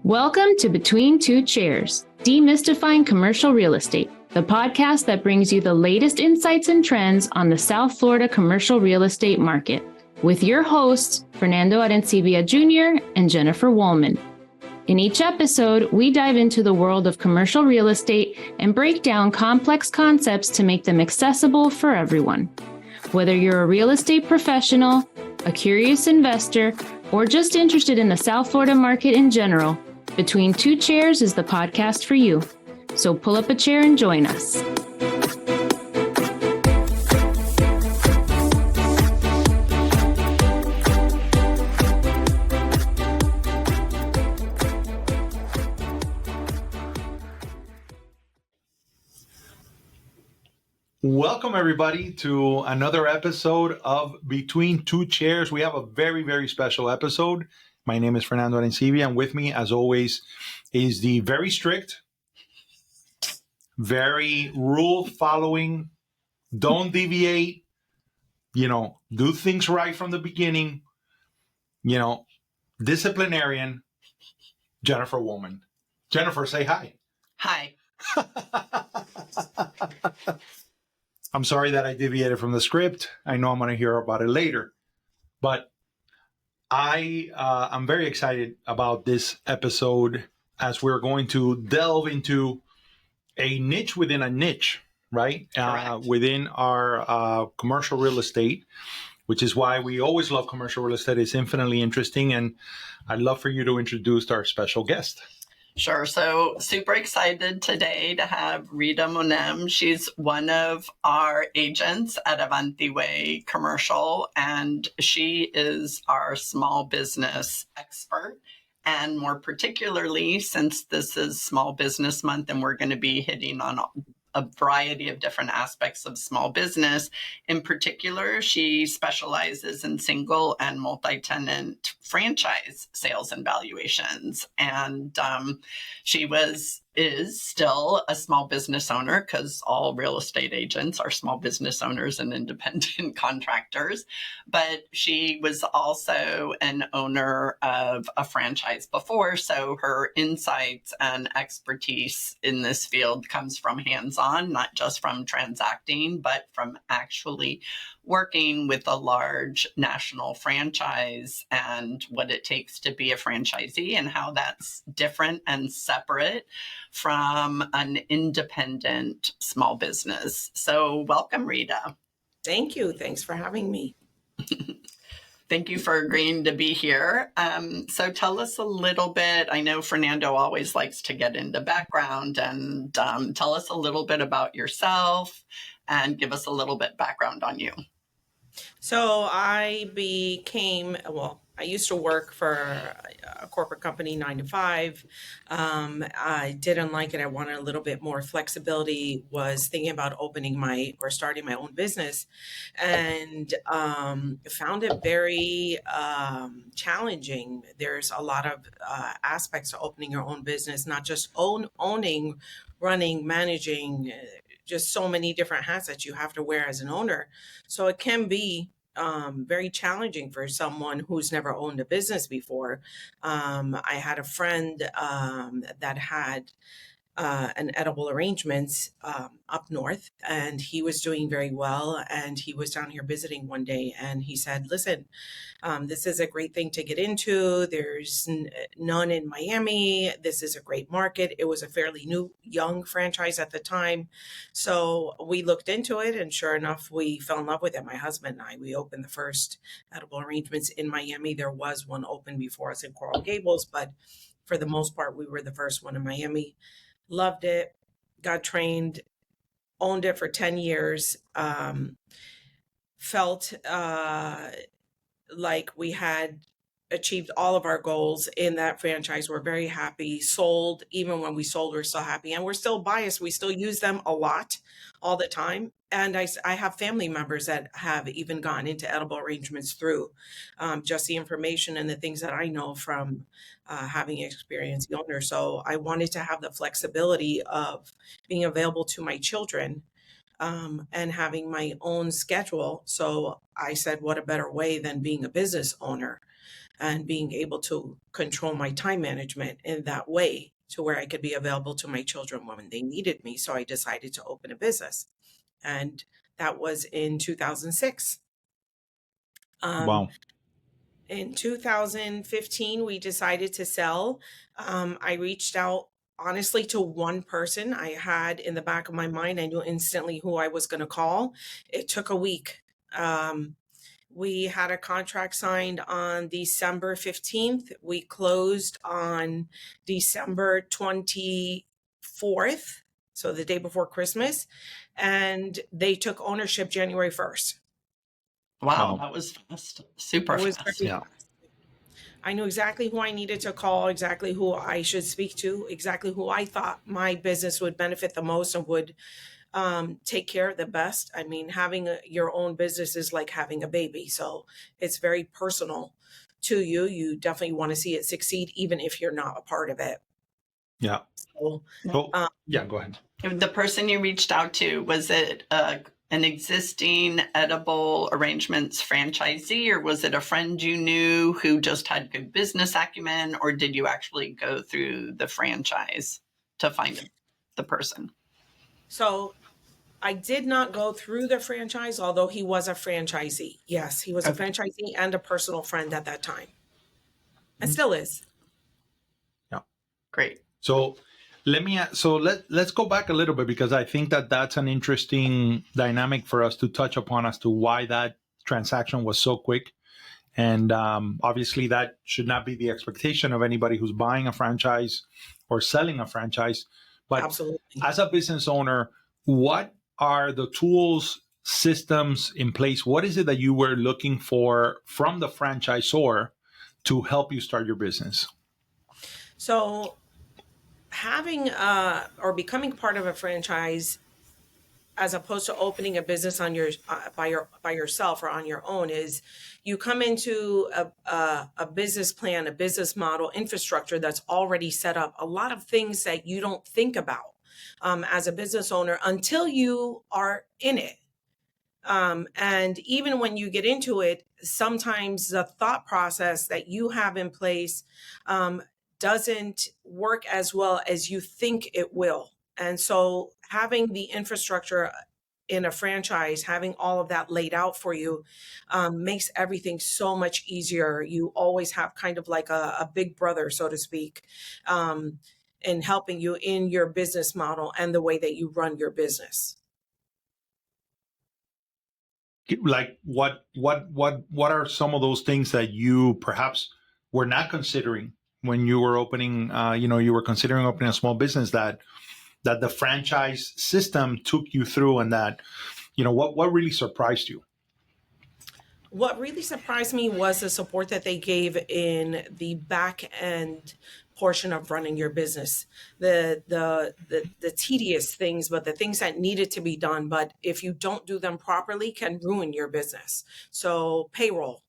Welcome to Between Two Chairs, Demystifying Commercial Real Estate, the podcast that brings you the latest insights and trends on the South Florida commercial real estate market, with your hosts, Fernando Arencibia Jr. and Jennifer Wollmann. In each episode, we dive into the world of commercial real estate and break down complex concepts to make them accessible for everyone. Whether you're a real estate professional, a curious investor, or just interested in the South Florida market in general, Between Two Chairs is the podcast for you. So pull up a chair and join us. Welcome, everybody, to another episode of Between Two Chairs. We have a very, very special episode. My name is Fernando Arencibia, and with me, as always, is the very strict, very rule-following, don't deviate, do things right from the beginning, disciplinarian, Jennifer Wollmann. Jennifer, say hi. Hi. I'm sorry that I deviated from the script. I know I'm going to hear about it later, but I'm very excited about this episode as we're going to delve into a niche within a niche, right? Within our commercial real estate, which is why we always love commercial real estate. It's infinitely interesting, and I'd love for you to introduce our special guest. Sure. So super excited today to have Reda Monem. She's one of our agents at Avanti Way Commercial, and she is our small business expert. And more particularly, since this is Small Business Month and we're going to be hitting on a variety of different aspects of small business. In particular, she specializes in single and multi-tenant franchise sales and valuations. And she is still a small business owner, because all real estate agents are small business owners and independent contractors. But she was also an owner of a franchise before. So her insights and expertise in this field comes from hands-on, not just from transacting, but from actually working with a large national franchise and what it takes to be a franchisee and how that's different and separate from an independent small business. So welcome, Reda. Thank you. Thanks for having me. Thank you for agreeing to be here. So tell us a little bit. I know Fernando always likes to get into background, and tell us a little bit about yourself and give us a little bit background on you. So I used to work for a corporate company 9 to 5. I didn't like it. I wanted a little bit more flexibility, was thinking about starting my own business, and found it very challenging. There's a lot of aspects to opening your own business, not just owning, running, managing, just so many different hats that you have to wear as an owner. So it can be very challenging for someone who's never owned a business before. I had a friend that had an edible arrangements up north, and he was doing very well. And he was down here visiting one day, and he said, listen, this is a great thing to get into. There's none in Miami. This is a great market. It was a fairly young franchise at the time. So we looked into it, and sure enough, we fell in love with it. My husband and I, we opened the first edible arrangements in Miami. There was one open before us in Coral Gables, but for the most part, we were the first one in Miami. Loved it, got trained, owned it for 10 years, felt like we had achieved all of our goals in that franchise. We're very happy. Sold, even when we sold, we're still happy. And we're still biased. We still use them a lot, all the time. And I have family members that have even gotten into edible arrangements through just the information and the things that I know from having experienced the owner. So I wanted to have the flexibility of being available to my children and having my own schedule. So I said, what a better way than being a business owner and being able to control my time management in that way to where I could be available to my children when they needed me. So I decided to open a business. And that was in 2006. Wow. In 2015, we decided to sell. I reached out honestly to one person. I had in the back of my mind, I knew instantly who I was going to call. It took a week. We had a contract signed on December 15th. We closed on December 24th, so the day before Christmas, and they took ownership January 1st. Wow, Wow. that was fast. Super It was fast. very Yeah. fast. I knew exactly who I needed to call, exactly who I should speak to, exactly who I thought my business would benefit the most and would take care of the best. I mean, having your own business is like having a baby. So it's very personal to you. You definitely want to see it succeed, even if you're not a part of it. Yeah. So, So, yeah, go ahead. The person you reached out to, was it an existing edible arrangements franchisee, or was it a friend you knew who just had good business acumen, or did you actually go through the franchise to find the person? so I did not go through the franchise, although he was a franchisee. Yes, he was a franchisee and a personal friend at that time, and still is. Yeah. Great. So let's go back a little bit, because I think that that's an interesting dynamic for us to touch upon as to why that transaction was so quick. And obviously that should not be the expectation of anybody who's buying a franchise or selling a franchise. But Absolutely. as a business owner, what are the tools, systems in place? What is it that you were looking for from the franchisor to help you start your business? So having or becoming part of a franchise, as opposed to opening a business on your by yourself or on your own, is you come into a business plan, a business model, infrastructure that's already set up. A lot of things that you don't think about as a business owner until you are in it. And even when you get into it, sometimes the thought process that you have in place doesn't work as well as you think it will. And so having the infrastructure in a franchise, having all of that laid out for you makes everything so much easier. You always have kind of like a big brother, so to speak, in helping you in your business model and the way that you run your business. Like what are some of those things that you perhaps were not considering when you were opening, you were considering opening a small business that the franchise system took you through, and that, what really surprised you? What really surprised me was the support that they gave in the back end portion of running your business. The tedious things, but the things that needed to be done, but if you don't do them properly, can ruin your business. So payroll,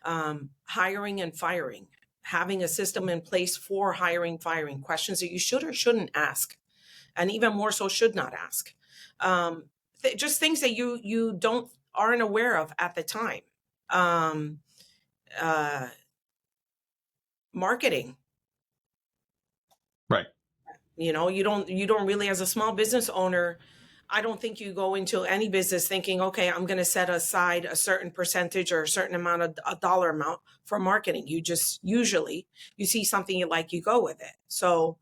hiring and firing, having a system in place for hiring, firing, questions that you should or shouldn't ask, and even more so should not ask. Just things that you aren't aware of at the time. Marketing. Right. You don't really, as a small business owner, I don't think you go into any business thinking, okay, I'm going to set aside a certain percentage or a certain amount of a dollar amount for marketing. You just usually you see something you like, you go with it. So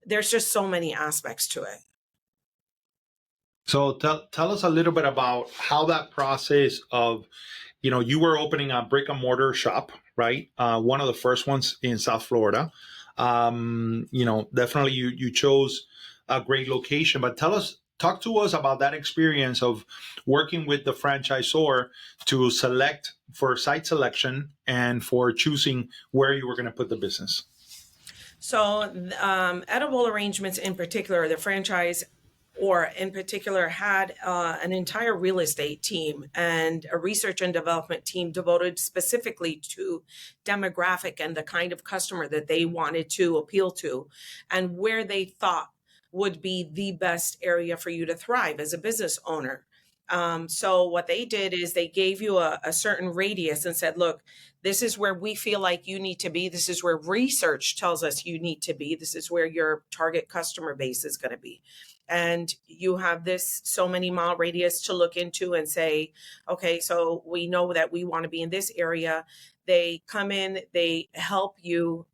there's just so many aspects to it. So tell us a little bit about how that process of, you were opening a brick and mortar shop, right? One of the first ones in South Florida. Definitely you chose a great location, but talk to us about that experience of working with the franchisor to select for site selection and for choosing where you were going to put the business. So edible arrangements in particular, the franchise or in particular had an entire real estate team and a research and development team devoted specifically to demographic and the kind of customer that they wanted to appeal to and where they thought would be the best area for you to thrive as a business owner. So what they did is they gave you a certain radius and said, look, this is where we feel like you need to be. This is where research tells us you need to be. This is where your target customer base is going to be. And you have this so many mile radius to look into and say, okay, so we know that we want to be in this area. They come in, they help you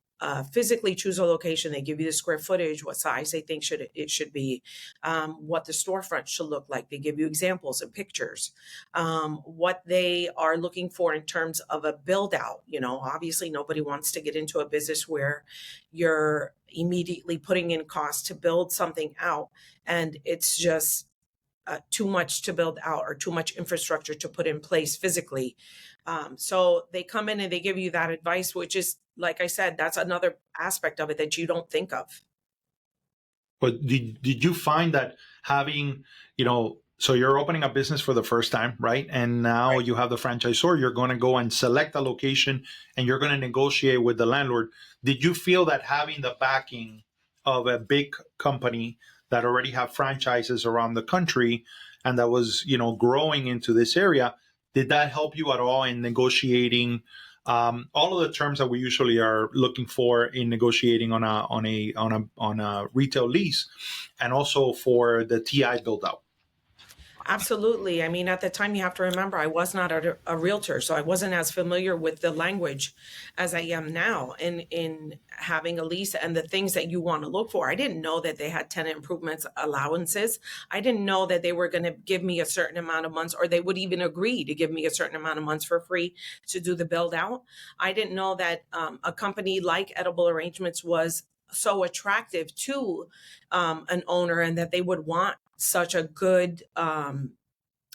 physically choose a location. They give you the square footage, what size they think it should be, what the storefront should look like. They give you examples and pictures, what they are looking for in terms of a build out. You know, obviously nobody wants to get into a business where you're immediately putting in costs to build something out, and it's just too much to build out or too much infrastructure to put in place physically. So they come in and they give you that advice, which is, like I said, that's another aspect of it that you don't think of. But did you find that having, so you're opening a business for the first time, right? And now you have the franchisor, you're going to go and select a location and you're going to negotiate with the landlord. Did you feel that having the backing of a big company that already have franchises around the country and that was, growing into this area, did that help you at all in negotiating all of the terms that we usually are looking for in negotiating on a retail lease, and also for the TI build out? Absolutely. I mean, at the time, you have to remember, I was not a realtor, so I wasn't as familiar with the language as I am now in having a lease and the things that you want to look for. I didn't know that they had tenant improvements allowances. I didn't know that they were going to give me a certain amount of months, or they would even agree to give me a certain amount of months for free to do the build out. I didn't know that a company like Edible Arrangements was so attractive to an owner, and that they would want such a good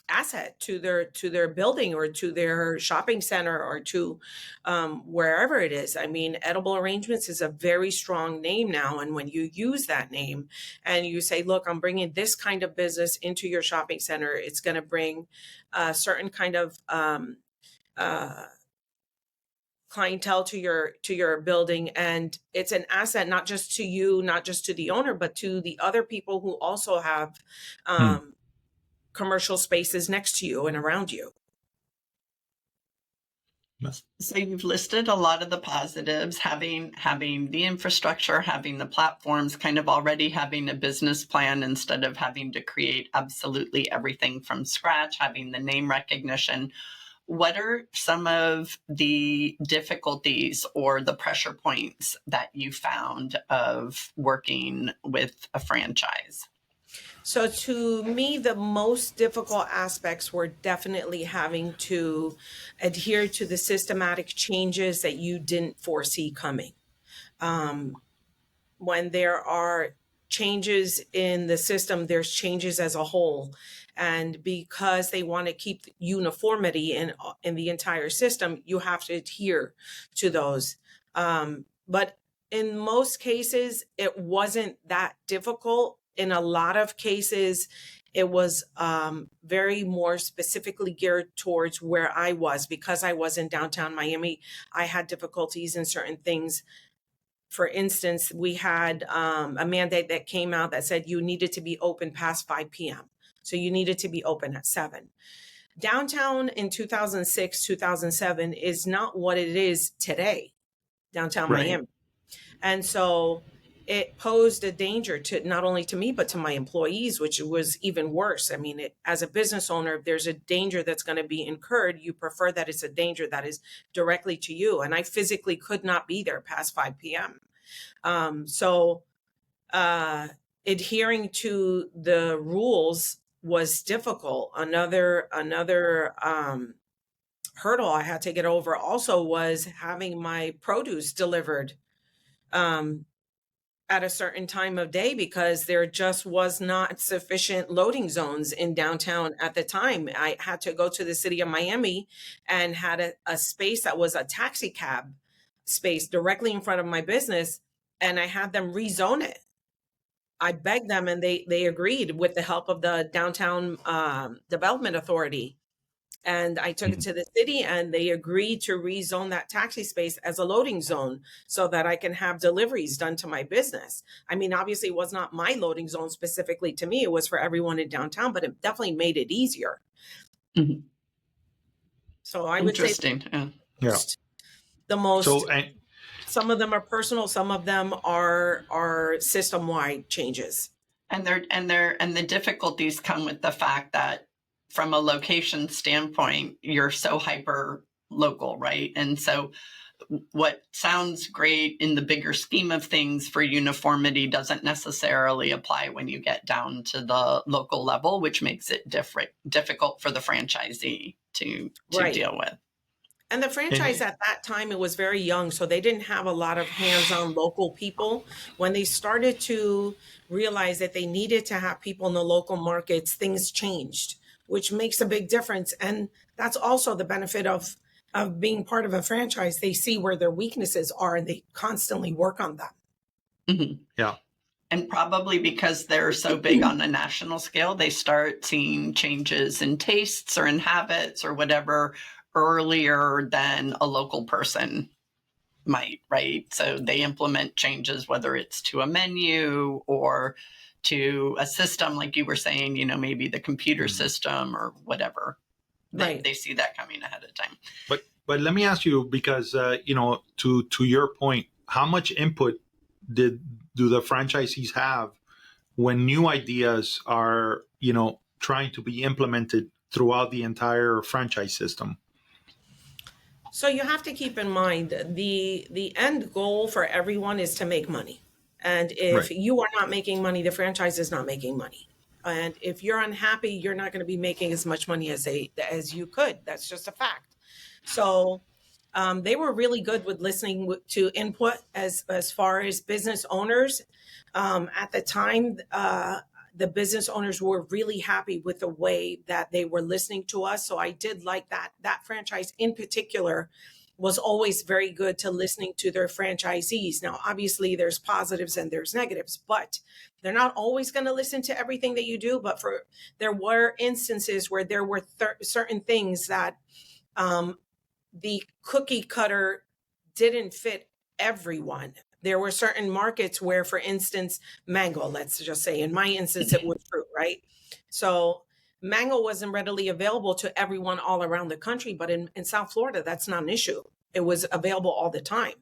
asset to their building or to their shopping center or to wherever it is. I mean, Edible Arrangements is a very strong name now. And when you use that name and you say, look, I'm bringing this kind of business into your shopping center, it's going to bring a certain kind of clientele to your building, and it's an asset not just to you, not just to the owner, but to the other people who also have commercial spaces next to you and around you. So you've listed a lot of the positives, having the infrastructure, having the platforms, kind of already having a business plan instead of having to create absolutely everything from scratch, having the name recognition. What are some of the difficulties or the pressure points that you found of working with a franchise? So to me, the most difficult aspects were definitely having to adhere to the systematic changes that you didn't foresee coming. When there are changes in the system, there's changes as a whole. And because they want to keep uniformity in the entire system, you have to adhere to those. But in most cases, it wasn't that difficult. In a lot of cases, it was very more specifically geared towards where I was. Because I was in downtown Miami, I had difficulties in certain things. For instance, we had a mandate that came out that said you needed to be open past 5 p.m. So you needed to be open at 7. Downtown in 2006, 2007 is not what it is today, downtown Miami. And so it posed a danger to not only to me, but to my employees, which was even worse. I mean, as a business owner, if there's a danger that's going to be incurred, you prefer that it's a danger that is directly to you. And I physically could not be there past 5 p.m. So adhering to the rules was difficult. Another hurdle I had to get over also was having my produce delivered at a certain time of day, because there just was not sufficient loading zones in downtown at the time. I had to go to the city of Miami and had a space that was a taxi cab space directly in front of my business, and I had them rezone it. I begged them and they agreed with the help of the Downtown Development Authority. And I took it to the city, and they agreed to rezone that taxi space as a loading zone so that I can have deliveries done to my business. I mean, obviously it was not my loading zone specifically to me. It was for everyone in downtown, but it definitely made it easier. Mm-hmm. So I would say the most, some of them are personal, some of them are system-wide changes. And the difficulties come with the fact that from a location standpoint, you're so hyper local, right? And so what sounds great in the bigger scheme of things for uniformity doesn't necessarily apply when you get down to the local level, which makes it difficult for the franchisee to deal with. And the franchise at that time, it was very young, so they didn't have a lot of hands-on local people. When they started to realize that they needed to have people in the local markets, things changed, which makes a big difference. And that's also the benefit of being part of a franchise. They see where their weaknesses are, and they constantly work on them. Mm-hmm. Yeah. And probably because they're so big on a national scale, they start seeing changes in tastes or in habits or whatever earlier than a local person might, right? So they implement changes, whether it's to a menu or to a system, like you were saying, maybe the computer system or whatever. They see that coming ahead of time. But let me ask you, because, to your point, how much input do the franchisees have when new ideas are, trying to be implemented throughout the entire franchise system? So you have to keep in mind the end goal for everyone is to make money. And if you are not making money, the franchise is not making money. And if you're unhappy, you're not going to be making as much money as you could. That's just a fact. So they were really good with listening to input as far as business owners. At the time, the business owners were really happy with the way that they were listening to us. So I did like that. That franchise in particular was always very good to listening to their franchisees. Now, obviously, there's positives and there's negatives, but they're not always going to listen to everything that you do. But there were instances where there were certain things that the cookie cutter didn't fit everyone. There were certain markets where, for instance, mango, let's just say, in my instance, it was fruit, right? So mango wasn't readily available to everyone all around the country, but in South Florida, that's not an issue. It was available all the time.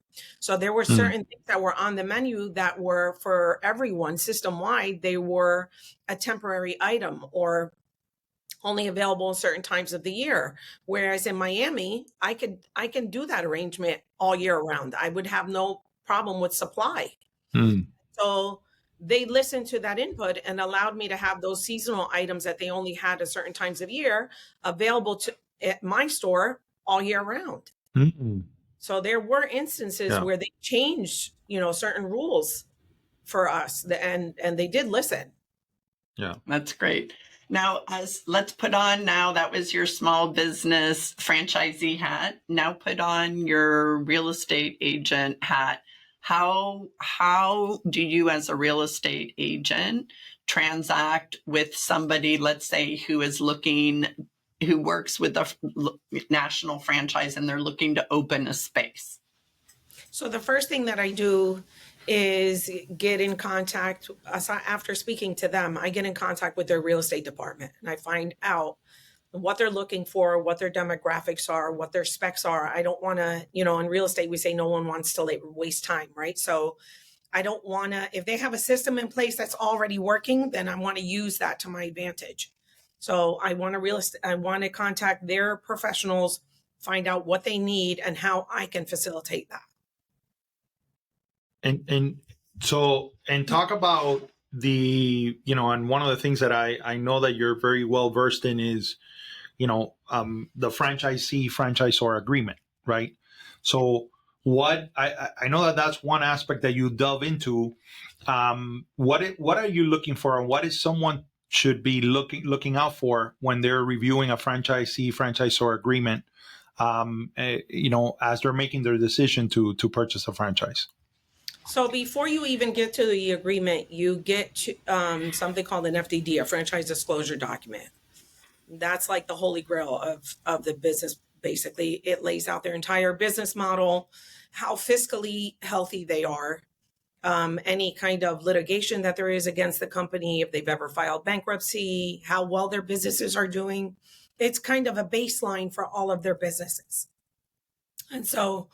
So there were certain things that were on the menu that were for everyone system-wide. They were a temporary item or only available at certain times of the year. Whereas in Miami, I can do that arrangement all year round. I would have no problem with supply. So they listened to that input and allowed me to have those seasonal items that they only had at certain times of year available at my store all year round. So there were instances where they changed, certain rules for us, and they did listen. Yeah, that's great. Now, let's put on now, that was your small business franchisee hat. Now put on your real estate agent hat. How do you, as a real estate agent, transact with somebody, let's say, who works with a national franchise and they're looking to open a space? So the first thing that I do is get in contact, after speaking to them, I get in contact with their real estate department and I find out what they're looking for, what their demographics are, what their specs are. I don't want to, in real estate, we say no one wants to waste time, right? So I don't want to, if they have a system in place that's already working, then I want to use that to my advantage. So I want to contact their professionals, find out what they need and how I can facilitate that. And talk about the, and one of the things that I know that you're very well versed in is, the franchisor agreement, right? So what I know that's one aspect that you delve into. What are you looking for, and what is someone should be looking out for when they're reviewing a franchisor agreement, as they're making their decision to purchase a franchise? So before you even get to the agreement, you get something called an FDD, a franchise disclosure document. That's like the holy grail of the business. Basically, it lays out their entire business model, how fiscally healthy they are, any kind of litigation that there is against the company, if they've ever filed bankruptcy, how well their businesses are doing. It's kind of a baseline for all of their businesses. And so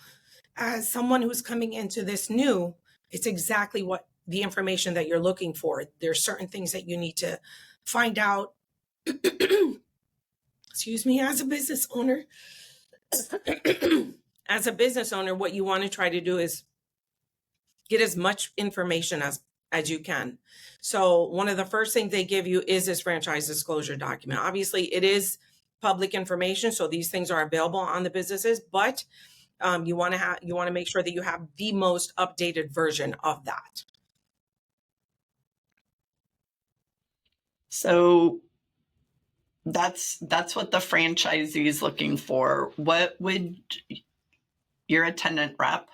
as someone who's coming into this new, it's exactly what the information that you're looking for. There's certain things that you need to find out. Excuse me, as a business owner. As a business owner, what you want to try to do is get as much information as you can. So one of the first things they give you is this franchise disclosure document. Obviously, it is public information, so these things are available on the businesses, but you want to make sure that you have the most updated version of that. So that's what the franchisee is looking for. What would you're a tenant rep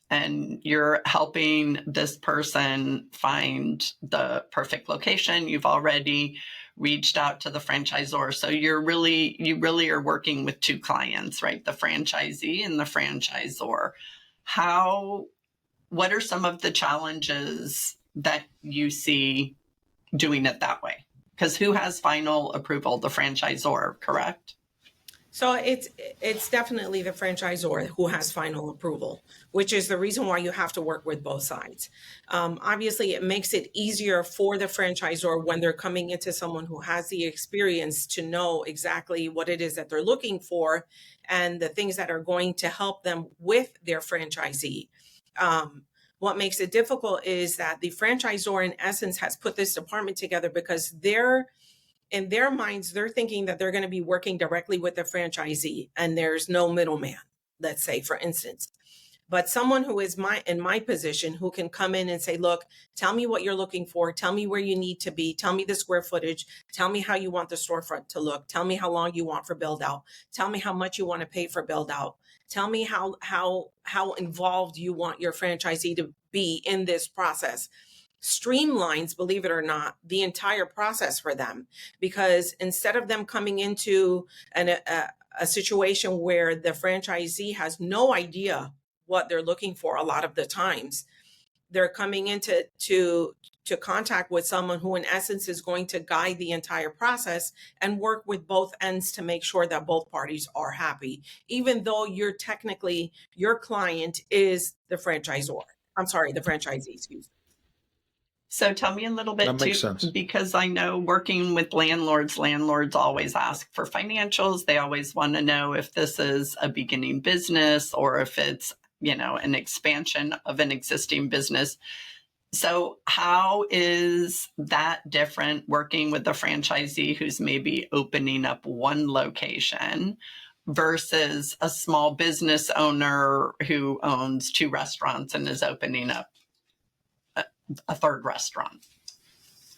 and you're helping this person find the perfect location. You've already reached out to the franchisor. So you really are working with two clients, right? The franchisee and the franchisor. What are some of the challenges that you see doing it that way? Because who has final approval? The franchisor, correct? So it's definitely the franchisor who has final approval, which is the reason why you have to work with both sides. Obviously, it makes it easier for the franchisor when they're coming into someone who has the experience to know exactly what it is that they're looking for and the things that are going to help them with their franchisee. What makes it difficult is that the franchisor, in essence, has put this department together because in their minds, they're thinking that they're going to be working directly with the franchisee and there's no middleman, let's say, for instance. But someone who is in my position who can come in and say, look, tell me what you're looking for. Tell me where you need to be. Tell me the square footage. Tell me how you want the storefront to look. Tell me how long you want for build out. Tell me how much you want to pay for build out. Tell me how involved you want your franchisee to be in this process. Streamlines, believe it or not, the entire process for them, because instead of them coming into a situation where the franchisee has no idea what they're looking for, a lot of the times they're coming into contact with someone who in essence is going to guide the entire process and work with both ends to make sure that both parties are happy, even though your client is the franchisor. I'm sorry, the franchisee, excuse me. So tell me a little bit That makes too, sense. because I know working with landlords always ask for financials. They always want to know if this is a beginning business or if it's, an expansion of an existing business. So how is that different working with a franchisee who's maybe opening up one location versus a small business owner who owns two restaurants and is opening up a third restaurant?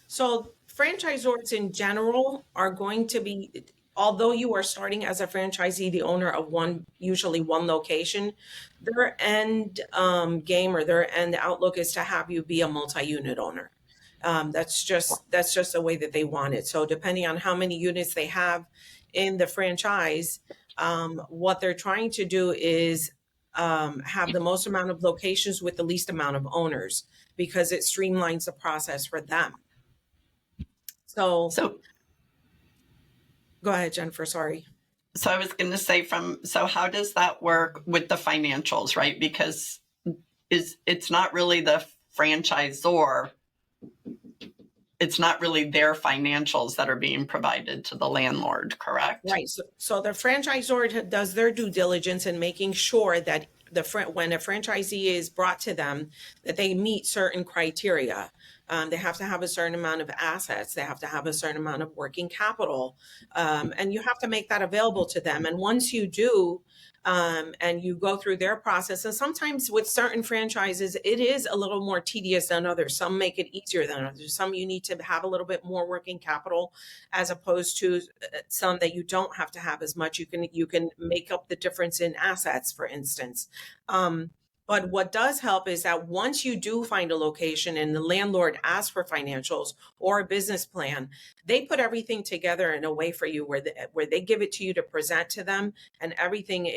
So franchisors in general are going to be, although you are starting as a franchisee, the owner of usually one location, their end game or their end outlook is to have you be a multi-unit owner. That's just the way that they want it. So depending on how many units they have in the franchise, what they're trying to do is have the most amount of locations with the least amount of owners, because it streamlines the process for them. So go ahead, Jennifer, sorry. So I was going to say how does that work with the financials, right? Because it's not really the franchisor, it's not really their financials that are being provided to the landlord, correct? Right. So the franchisor does their due diligence in making sure that when a franchisee is brought to them, that they meet certain criteria. They have to have a certain amount of assets. They have to have a certain amount of working capital. And you have to make that available to them. And once you do, and you go through their process, and sometimes with certain franchises, it is a little more tedious than others. Some make it easier than others. Some you need to have a little bit more working capital, as opposed to some that you don't have to have as much. You can make up the difference in assets, for instance. But what does help is that once you do find a location and the landlord asks for financials or a business plan, they put everything together in a way for you where they give it to you to present to them, and everything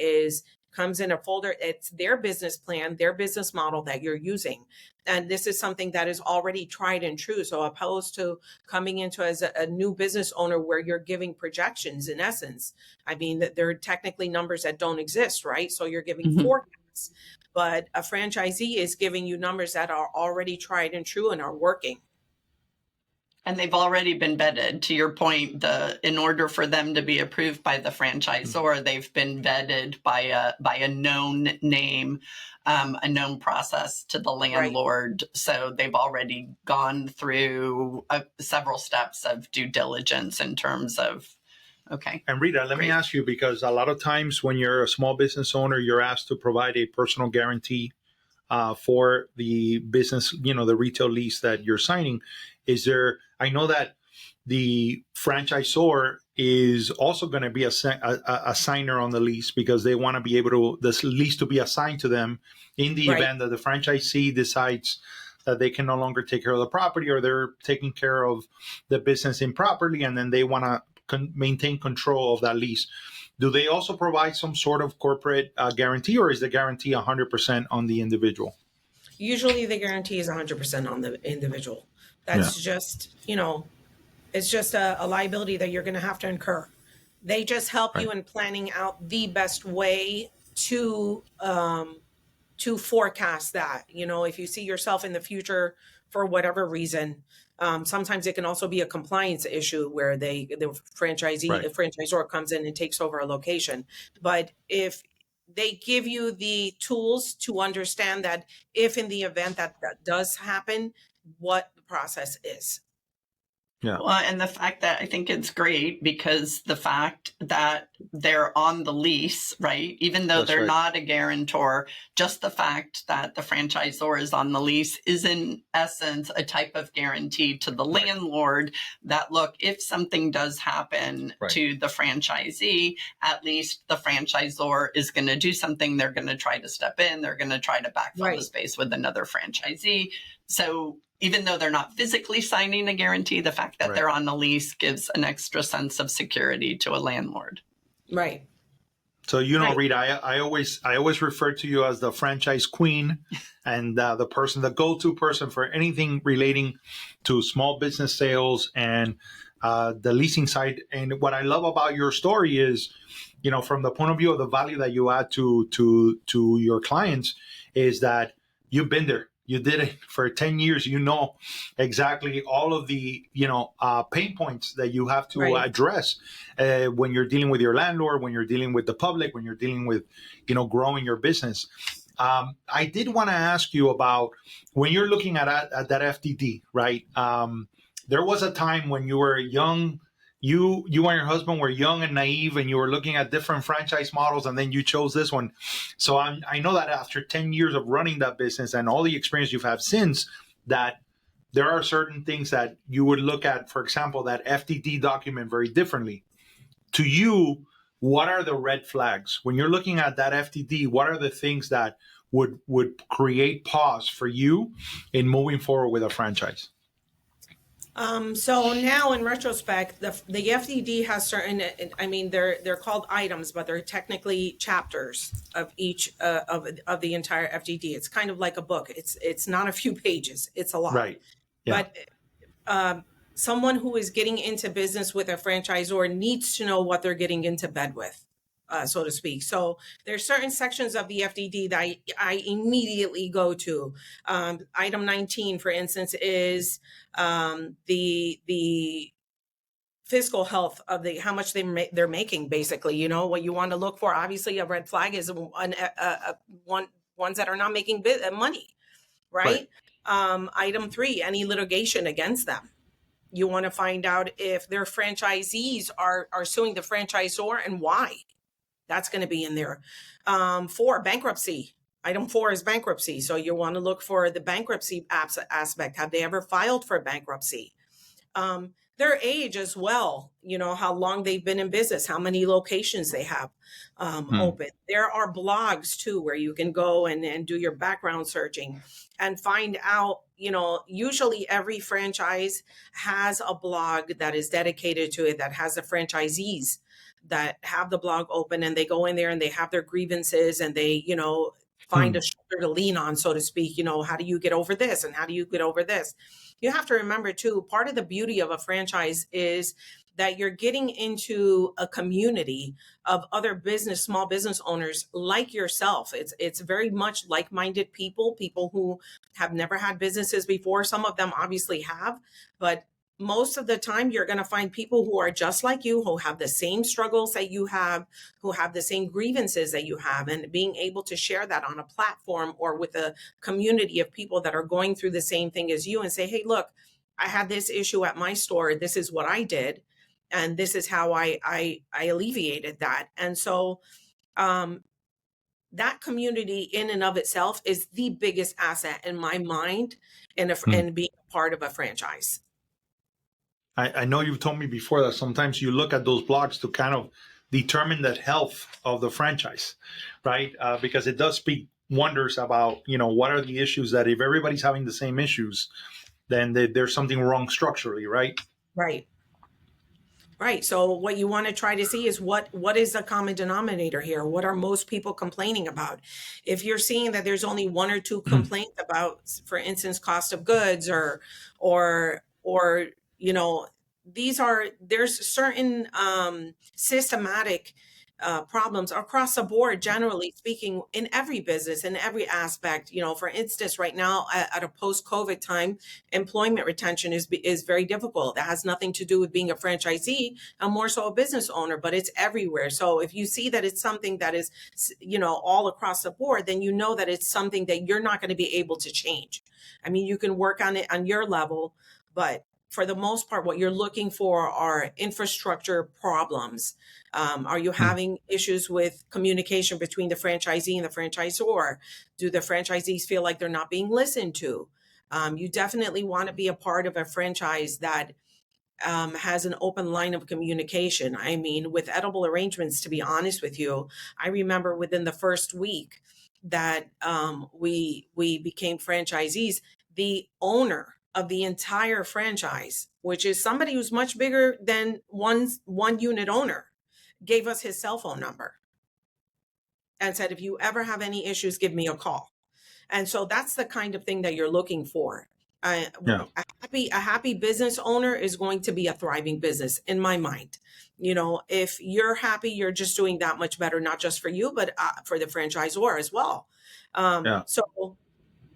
comes in a folder. It's their business plan, their business model that you're using. And this is something that is already tried and true. So opposed to coming into as a new business owner where you're giving projections, in essence, I mean, that they're technically numbers that don't exist, right? So you're giving forecasts, but a franchisee is giving you numbers that are already tried and true and are working. And they've already been vetted. To your point, in order for them to be approved by the franchisor, they've been vetted by a known name, a known process to the landlord. Right. So they've already gone through several steps of due diligence in terms of. Okay. And Reda, let me ask you, because a lot of times when you're a small business owner, you're asked to provide a personal guarantee for the business, the retail lease that you're signing. I know that the franchisor is also going to be a signer on the lease, because they want to be able to, this lease to be assigned to them in the event that the franchisee decides that they can no longer take care of the property, or they're taking care of the business improperly, and then they want to maintain control of that lease. Do they also provide some sort of corporate guarantee, or is the guarantee 100% on the individual? Usually the guarantee is 100% on the individual. That's just, it's just a liability that you're going to have to incur. They just help you in planning out the best way to forecast that. If you see yourself in the future for whatever reason, sometimes it can also be a compliance issue where the franchisor comes in and takes over a location. But if they give you the tools to understand that if in the event that does happen, what the process is. Yeah. Well, and the fact that I think it's great, because the fact that they're on the lease, right? Even though they're not a guarantor, just the fact that the franchisor is on the lease is in essence a type of guarantee to the landlord that, look, if something does happen to the franchisee, at least the franchisor is going to do something. They're going to try to step in. They're going to try to backfill the space with another franchisee. So even though they're not physically signing a guarantee, the fact that they're on the lease gives an extra sense of security to a landlord. Right. So, Rita, I always refer to you as the franchise queen and the go-to person for anything relating to small business sales and the leasing side. And what I love about your story is, from the point of view of the value that you add to your clients, is that you've been there. You did it for 10 years. Exactly all of the, pain points that you have to address when you're dealing with your landlord, when you're dealing with the public, when you're dealing with, growing your business. I did want to ask you about when you're looking at that FDD, right? There was a time when you were young. You and your husband were young and naive, and you were looking at different franchise models, and then you chose this one. So I know that after 10 years of running that business and all the experience you've had since, that there are certain things that you would look at, for example, that FDD document very differently. To you, what are the red flags? When you're looking at that FDD, what are the things that would create pause for you in moving forward with a franchise? So now in retrospect, the FDD has certain, they're called items, but they're technically chapters of each of the entire FDD. It's kind of like a book. It's not a few pages. It's a lot. Right. Yeah. But someone who is getting into business with a franchisor needs to know what they're getting into bed with, so to speak. So there's certain sections of the FDD that I immediately go to. Item 19, for instance, is the fiscal health of how much they're making. Basically, what you want to look for. Obviously, a red flag is ones that are not making money, right? Item 3, any litigation against them. You want to find out if their franchisees are suing the franchisor and why. That's going to be in there. 4, bankruptcy. Item 4 is bankruptcy. So you want to look for the bankruptcy aspect. Have they ever filed for bankruptcy? Their age as well, how long they've been in business, how many locations they have open. There are blogs too where you can go and do your background searching and find out, usually every franchise has a blog that is dedicated to it, that has the franchisees that have the blog open, and they go in there and they have their grievances, and they, find a shoulder to lean on, so to speak. How do you get over this? And how do you get over this? You have to remember too, part of the beauty of a franchise is that you're getting into a community of other small business owners like yourself. It's very much like-minded people who have never had businesses before. Some of them obviously have, but most of the time you're going to find people who are just like you, who have the same struggles that you have, who have the same grievances that you have, and being able to share that on a platform or with a community of people that are going through the same thing as you, and say, hey, look, I had this issue at my store. This is what I did, and this is how I alleviated that. And so that community in and of itself is the biggest asset in my mind in being a part of a franchise. I know you've told me before that sometimes you look at those blogs to kind of determine the health of the franchise, right? Because it does speak wonders about, what are the issues that if everybody's having the same issues, then there's something wrong structurally, right? Right. So what you want to try to see is what is the common denominator here? What are most people complaining about? If you're seeing that there's only one or two complaints about, for instance, cost of goods or there's certain systematic problems across the board, generally speaking, in every business, in every aspect. For instance, right now at a post-COVID time, employment retention is very difficult. That has nothing to do with being a franchisee and more so a business owner, but it's everywhere. So if you see that it's something that is, all across the board, then you know that it's something that you're not going to be able to change. I mean, you can work on it on your level, but for the most part, what you're looking for are infrastructure problems. Are you having issues with communication between the franchisee and the franchisor? Do the franchisees feel like they're not being listened to? You definitely want to be a part of a franchise that has an open line of communication. I mean, with Edible Arrangements, to be honest with you, I remember within the first week that we became franchisees, the owner of the entire franchise, which is somebody who's much bigger than one unit owner, gave us his cell phone number and said, if you ever have any issues, give me a call. And so that's the kind of thing that you're looking for. A happy business owner is going to be a thriving business, in my mind. If you're happy, you're just doing that much better, not just for you, but for the franchisor as well. So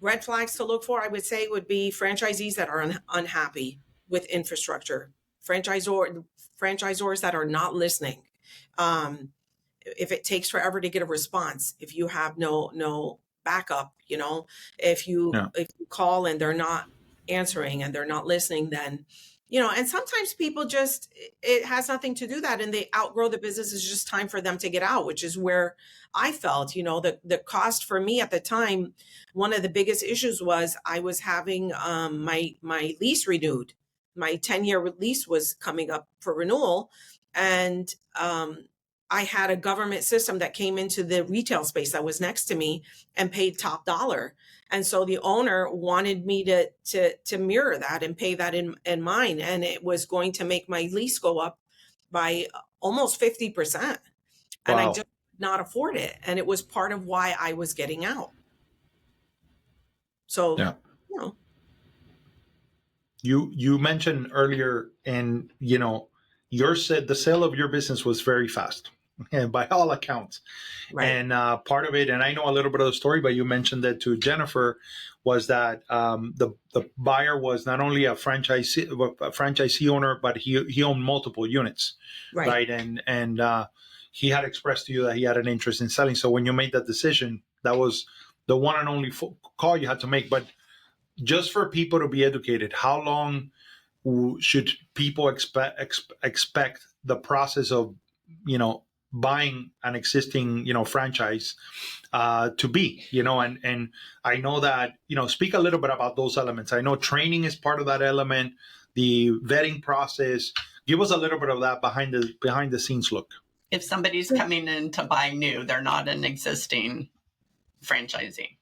red flags to look for, I would say, would be franchisees that are unhappy with infrastructure, franchisors that are not listening. If it takes forever to get a response, if you have no backup, if you call and they're not answering and they're not listening, then, and sometimes people it has nothing to do that, and they outgrow the business. It's just time for them to get out, which is where I felt, the cost for me at the time. One of the biggest issues was I was having my lease renewed. My 10-year lease was coming up for renewal, and I had a government system that came into the retail space that was next to me and paid top dollar. And so the owner wanted me to mirror that and pay that in mine. And it was going to make my lease go up by almost 50%. And I just could not afford it. And it was part of why I was getting out. So, You mentioned earlier, and the sale of your business was very fast, and by all accounts. Right. And part of it, and I know a little bit of the story, but you mentioned that to Jennifer, was that the buyer was not only a franchisee owner, but he owned multiple units, right? And he had expressed to you that he had an interest in selling. So when you made that decision, that was the one and only call you had to make. But just for people to be educated, how long should people expect the process of, buying an existing, franchise to be, and I know that, speak a little bit about those elements. I know training is part of that element, the vetting process. Give us a little bit of that behind the scenes look. If somebody's coming in to buy new, they're not an existing franchisee.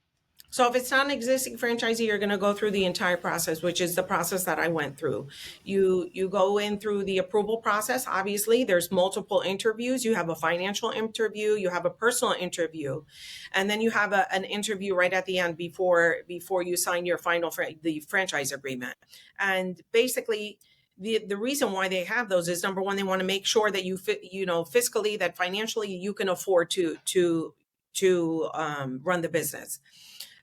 So if it's not an existing franchisee, you're going to go through the entire process, which is the process that I went through. You go in through the approval process. Obviously, there's multiple interviews. You have a financial interview, you have a personal interview, and then you have an interview right at the end before you sign your the franchise agreement. And basically, the reason why they have those is, number one, they want to make sure that you fiscally, that financially you can afford to run the business.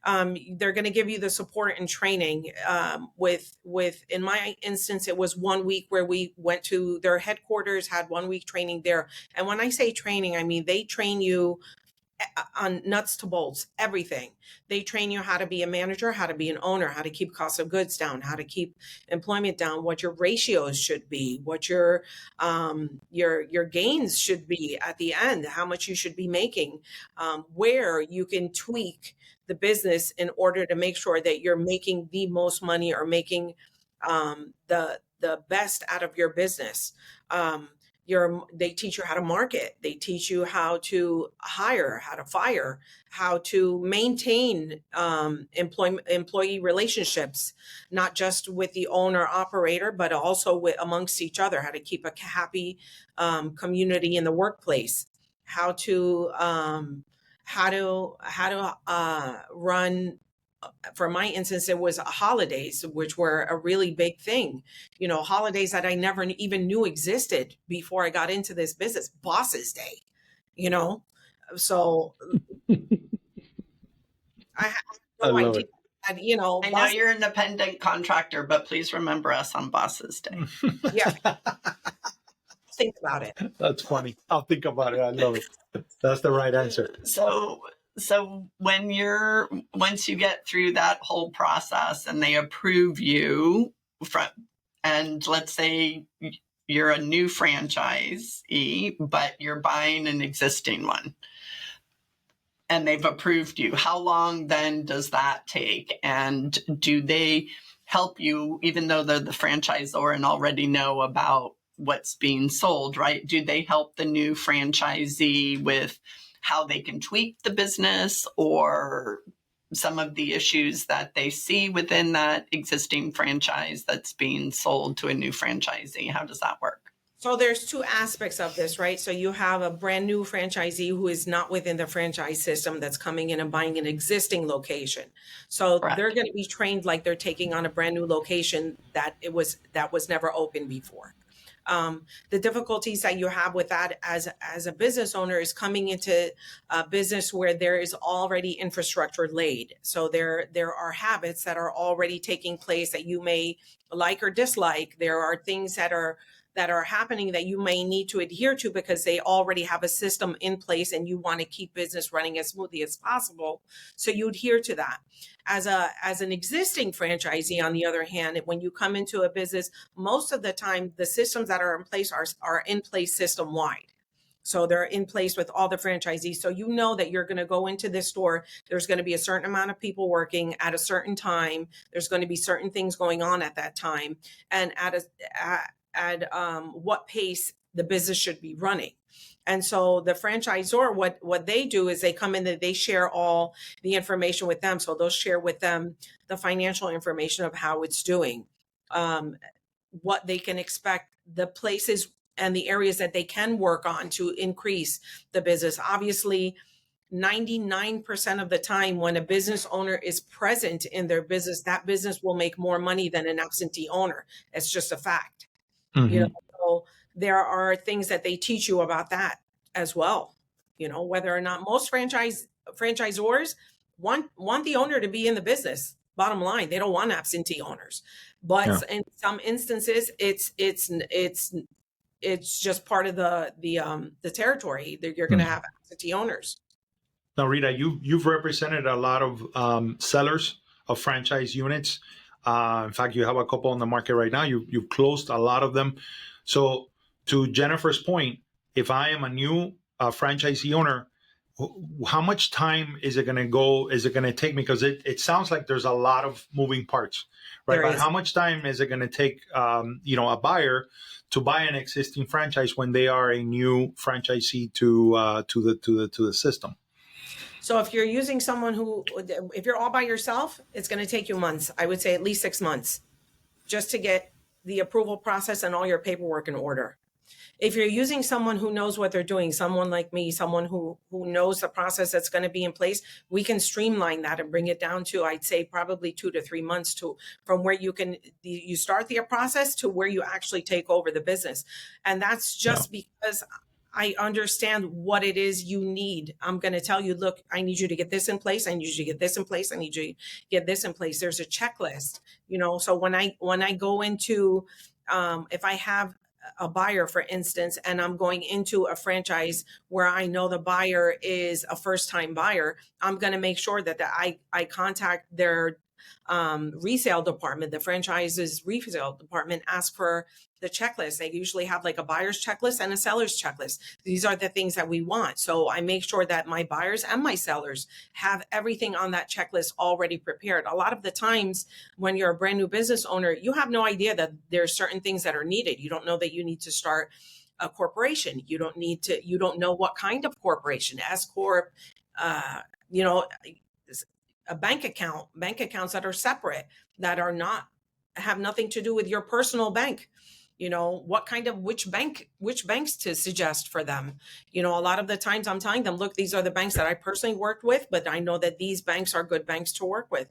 They're going to give you the support and training with in my instance, it was 1 week where we went to their headquarters, had 1 week training there. And when I say training, I mean they train you on nuts to bolts, everything. They train you how to be a manager, how to be an owner, how to keep cost of goods down, how to keep employment down, what your ratios should be, what your gains should be at the end, how much you should be making, where you can tweak the business in order to make sure that you're making the most money or making the best out of your business. They teach you how to market. They teach you how to hire, how to fire, how to maintain employee relationships, not just with the owner operator, but also amongst each other, how to keep a happy community in the workplace, how to run. For my instance, it was holidays, which were a really big thing. Holidays that I never even knew existed before I got into this business. Boss's Day, so I had no idea. And, I know you're an independent contractor, but please remember us on Boss's Day. Yeah. Think about it. That's funny. I'll think about it. I love it. That's the right answer. So once you get through that whole process and they approve you and let's say you're a new franchisee, but you're buying an existing one and they've approved you, how long then does that take? And do they help you, even though they're the franchisor and already know about what's being sold, right? Do they help the new franchisee with how they can tweak the business or some of the issues that they see within that existing franchise that's being sold to a new franchisee? How does that work? So there's two aspects of this, right? So you have a brand new franchisee who is not within the franchise system that's coming in and buying an existing location. So Correct. They're going to be trained like they're taking on a brand new location that was never open before. The difficulties that you have with that as a business owner is coming into a business where there is already infrastructure laid. So there are habits that are already taking place that you may like or dislike. There are things that are happening that you may need to adhere to because they already have a system in place and you want to keep business running as smoothly as possible. So you adhere to that. As an existing franchisee, on the other hand, when you come into a business, most of the time, the systems that are in place are in place system wide. So they're in place with all the franchisees. So you know that you're going to go into this store. There's going to be a certain amount of people working at a certain time. There's going to be certain things going on at that time. And at what pace the business should be running. And so the franchisor, what they do is they come in and they share all the information with them. So they'll share with them the financial information of how it's doing, what they can expect, the places and the areas that they can work on to increase the business. Obviously, 99% of the time when a business owner is present in their business, that business will make more money than an absentee owner. It's just a fact. Mm-hmm. So there are things that they teach you about that as well. Whether or not most franchisors want the owner to be in the business. Bottom line, they don't want absentee owners. But in some instances, it's just part of the territory that you're going to have absentee owners. Now, Reda, you've represented a lot of sellers of franchise units. In fact, you have a couple on the market right now. You've closed a lot of them. So to Jennifer's point, if I am a new a franchisee owner, how much time is it going to go? Is it going to take me? Because it sounds like there's a lot of moving parts, right? There But is. how much time is it going to take, a buyer to buy an existing franchise when they are a new franchisee to the system? So if you're using someone if you're all by yourself, it's going to take you months. I would say at least 6 months just to get the approval process and all your paperwork in order. If you're using someone who knows what they're doing, someone like me, someone who knows the process that's going to be in place, we can streamline that and bring it down to, I'd say, probably 2 to 3 months from where you start the process to where you actually take over the business. And that's just because I understand what it is you need. I'm going to tell you, look, I need you to get this in place. I need you to get this in place. I need you to get this in place. There's a checklist, so when I go into, if I have a buyer, for instance, and I'm going into a franchise where I know the buyer is a first-time buyer, I'm going to make sure that I contact their resale department, the franchise's resale department, ask for the checklist. They usually have like a buyer's checklist and a seller's checklist. These are the things that we want. So I make sure that my buyers and my sellers have everything on that checklist already prepared. A lot of the times when you're a brand new business owner, you have no idea that there's certain things that are needed. You don't know that you need to start a corporation. You don't know what kind of corporation, S Corp, a bank accounts that are separate, that have nothing to do with your personal bank. Which banks to suggest for them. A lot of the times I'm telling them, look, these are the banks that I personally worked with, but I know that these banks are good banks to work with.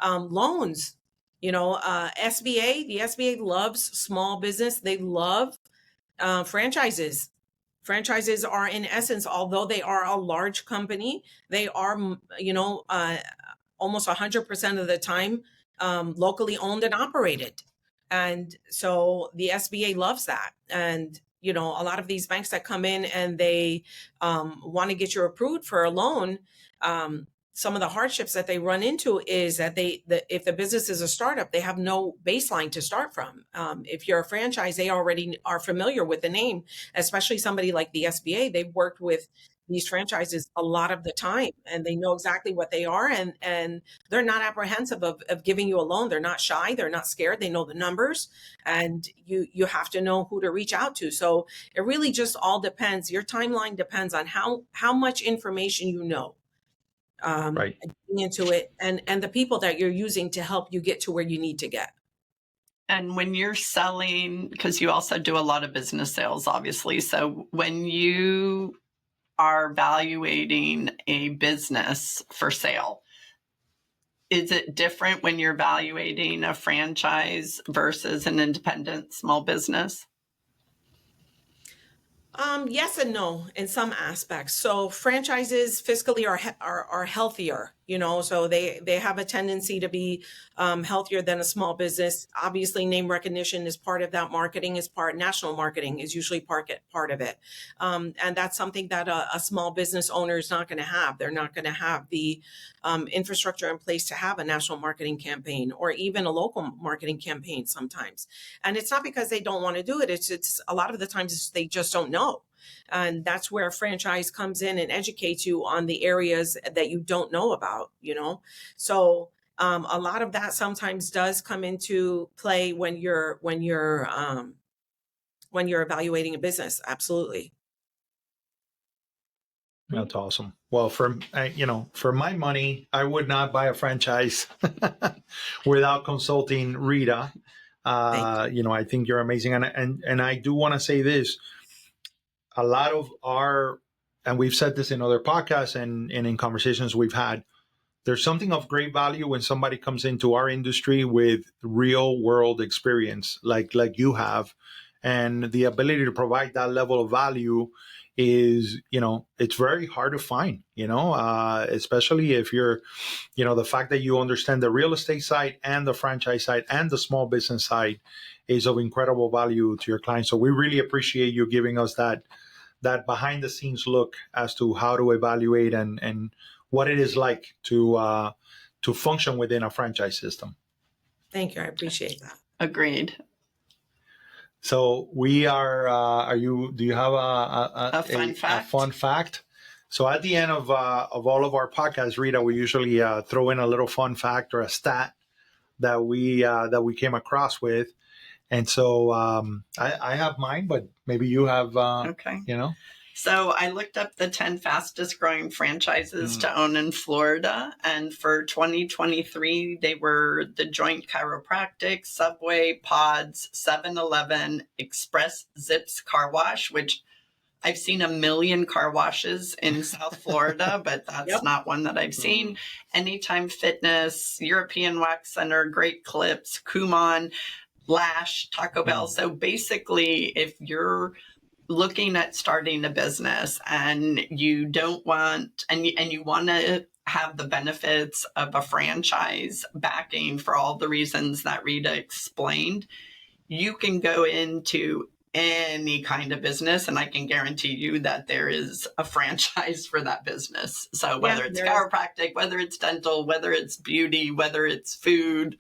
Loans, SBA, the SBA loves small business. They love franchises. Franchises are, in essence, although they are a large company, they are, almost 100% of the time locally owned and operated. And so the SBA loves that. And, a lot of these banks that come in and they want to get you approved for a loan, some of the hardships that they run into is that if the business is a startup, they have no baseline to start from. If you're a franchise, they already are familiar with the name, especially somebody like the SBA. They've worked with these franchises a lot of the time, and they know exactly what they are, and they're not apprehensive of giving you a loan. They're not shy. They're not scared. They know the numbers, and you have to know who to reach out to. So it really just all depends. Your timeline depends on how much information you know. Right. Into it, and the people that you're using to help you get to where you need to get. And when you're selling, because you also do a lot of business sales, obviously. So when you are evaluating a business for sale, is it different when you're evaluating a franchise versus an independent small business? Yes and no in some aspects. So franchises fiscally are healthier, so they have a tendency to be healthier than a small business. Obviously, name recognition is part of that. National marketing is usually part of it. And that's something that a small business owner is not going to have. They're not going to have the infrastructure in place to have a national marketing campaign or even a local marketing campaign sometimes. And it's not because they don't want to do it. It's a lot of the times they just don't know. And that's where a franchise comes in and educates you on the areas that you don't know about, So a lot of that sometimes does come into play when you're evaluating a business. Absolutely. That's awesome. Well, for my money, I would not buy a franchise without consulting Reda. I think you're amazing, and I do want to say this. A lot of and we've said this in other podcasts and in conversations we've had, there's something of great value when somebody comes into our industry with real world experience like you have, and the ability to provide that level of value is, it's very hard to find, especially if you're, the fact that you understand the real estate side and the franchise side and the small business side is of incredible value to your clients. So we really appreciate you giving us that behind the scenes look as to how to evaluate and what it is like to function within a franchise system. Thank you. I appreciate that. Agreed. So we are. Do you have A fun fact? A fun fact? So at the end of all of our podcasts, Rita, we usually throw in a little fun fact or a stat that we came across with. And so I have mine, but maybe you have. Okay. So I looked up the 10 fastest growing franchises to own in Florida. And for 2023, they were the Joint Chiropractic, Subway, Pods, 7-Eleven, Express Zips Car Wash, which I've seen 1 million car washes in South Florida, but that's not one that I've seen. Anytime Fitness, European Wax Center, Great Clips, Kumon, Lash, Taco Bell. So basically, if you're looking at starting a business and you don't want, and you want to have the benefits of a franchise backing for all the reasons that Rita explained, you can go into any kind of business, and I can guarantee you that there is a franchise for that business. So whether it's chiropractic, whether it's dental, whether it's beauty, whether it's food,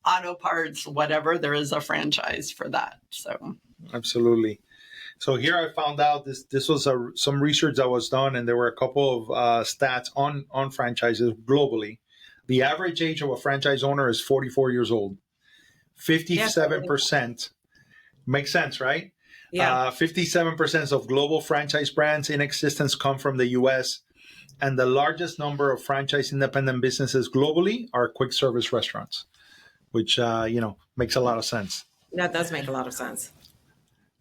auto parts, whatever, there is a franchise for that. So absolutely. So here I found out this was some research that was done, and there were a couple of stats on franchises globally. The average age of a franchise owner is 44 years old. 57%. Makes sense, right? Yeah. 57% of global franchise brands in existence come from the U.S., and the largest number of franchise independent businesses globally are quick service restaurants, which makes a lot of sense. That does make a lot of sense.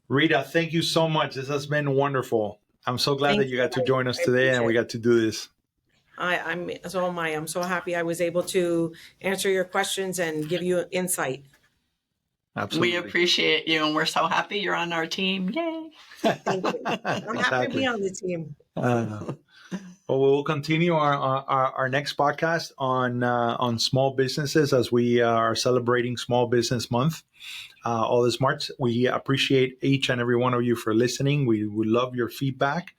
Rita, thank you so much. This has been wonderful. I'm so glad that you got to join us today, and we got to do this. I'm so happy I was able to answer your questions and give you insight. Absolutely. We appreciate you, and we're so happy you're on our team. Yay! Thank you. I'm happy to be on the team. Well, we'll continue our next podcast on small businesses as we are celebrating Small Business Month all this March. We appreciate each and every one of you for listening. We love your feedback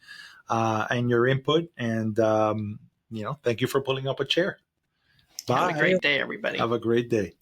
and your input, and thank you for pulling up a chair. Bye. Have a great day, everybody. Have a great day.